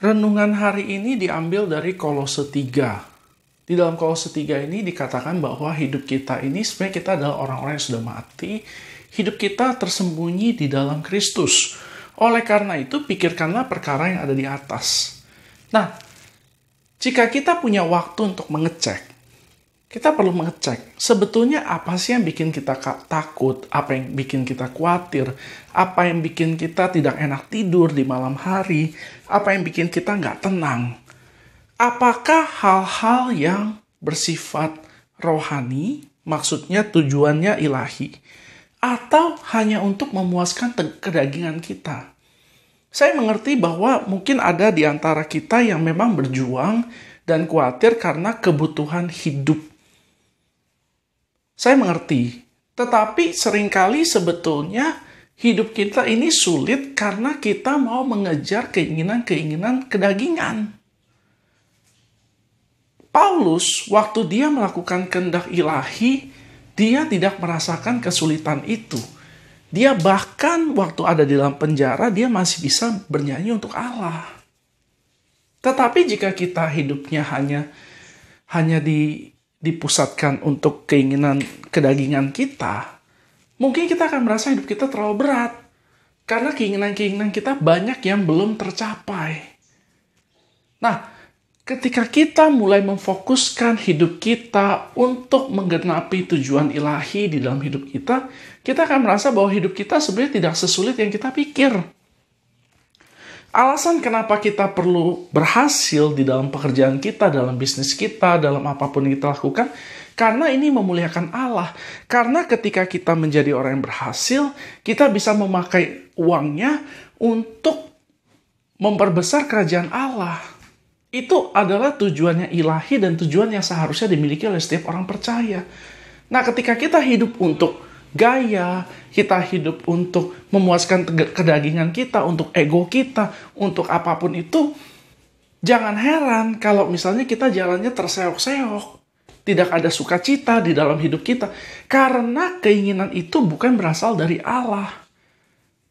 Renungan hari ini diambil dari Kolose 3. Di dalam Kolose 3 ini dikatakan bahwa hidup kita ini sebenarnya kita adalah orang-orang yang sudah mati. Hidup kita tersembunyi di dalam Kristus. Oleh karena itu, pikirkanlah perkara yang ada di atas. Nah, jika kita punya waktu untuk mengecek, kita perlu mengecek sebetulnya apa sih yang bikin kita takut, apa yang bikin kita khawatir, apa yang bikin kita tidak enak tidur di malam hari, apa yang bikin kita nggak tenang. Apakah hal-hal yang bersifat rohani, maksudnya tujuannya ilahi, atau hanya untuk memuaskan kedagingan kita? Saya mengerti bahwa mungkin ada di antara kita yang memang berjuang dan khawatir karena kebutuhan hidup. Saya mengerti, tetapi seringkali sebetulnya hidup kita ini sulit karena kita mau mengejar keinginan-keinginan kedagingan. Paulus, waktu dia melakukan kehendak ilahi, dia tidak merasakan kesulitan itu. Dia bahkan waktu ada di dalam penjara, dia masih bisa bernyanyi untuk Allah. Tetapi jika kita hidupnya hanya dipusatkan untuk keinginan kedagingan kita, mungkin kita akan merasa hidup kita terlalu berat. Karena keinginan-keinginan kita banyak yang belum tercapai. Nah, ketika kita mulai memfokuskan hidup kita untuk menggenapi tujuan ilahi di dalam hidup kita, kita akan merasa bahwa hidup kita sebenarnya tidak sesulit yang kita pikir. Alasan kenapa kita perlu berhasil di dalam pekerjaan kita, dalam bisnis kita, dalam apapun yang kita lakukan, karena ini memuliakan Allah. Karena ketika kita menjadi orang yang berhasil, kita bisa memakai uangnya untuk memperbesar kerajaan Allah. Itu adalah tujuannya ilahi dan tujuan yang seharusnya dimiliki oleh setiap orang percaya. Nah, ketika kita hidup untuk gaya, kita hidup untuk memuaskan kedagingan kita, untuk ego kita, untuk apapun itu, jangan heran kalau misalnya kita jalannya terseok-seok, tidak ada sukacita di dalam hidup kita, karena keinginan itu bukan berasal dari Allah.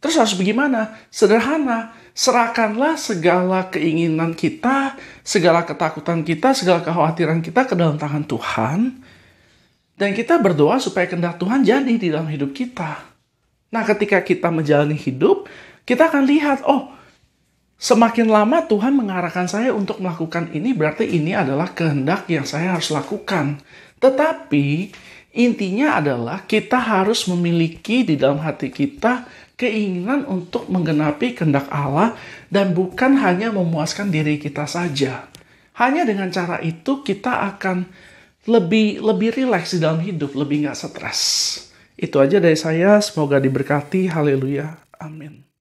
Terus harus bagaimana? Sederhana, serahkanlah segala keinginan kita, segala ketakutan kita, segala kekhawatiran kita ke dalam tangan Tuhan, dan kita berdoa supaya kehendak Tuhan jadi di dalam hidup kita. Nah, ketika kita menjalani hidup, kita akan lihat, oh, semakin lama Tuhan mengarahkan saya untuk melakukan ini, berarti ini adalah kehendak yang saya harus lakukan. Tetapi, intinya adalah kita harus memiliki di dalam hati kita keinginan untuk menggenapi kehendak Allah dan bukan hanya memuaskan diri kita saja. Hanya dengan cara itu kita akan lebih rileks di dalam hidup, lebih nggak stres. Itu aja dari saya, semoga diberkati. Haleluya. Amin.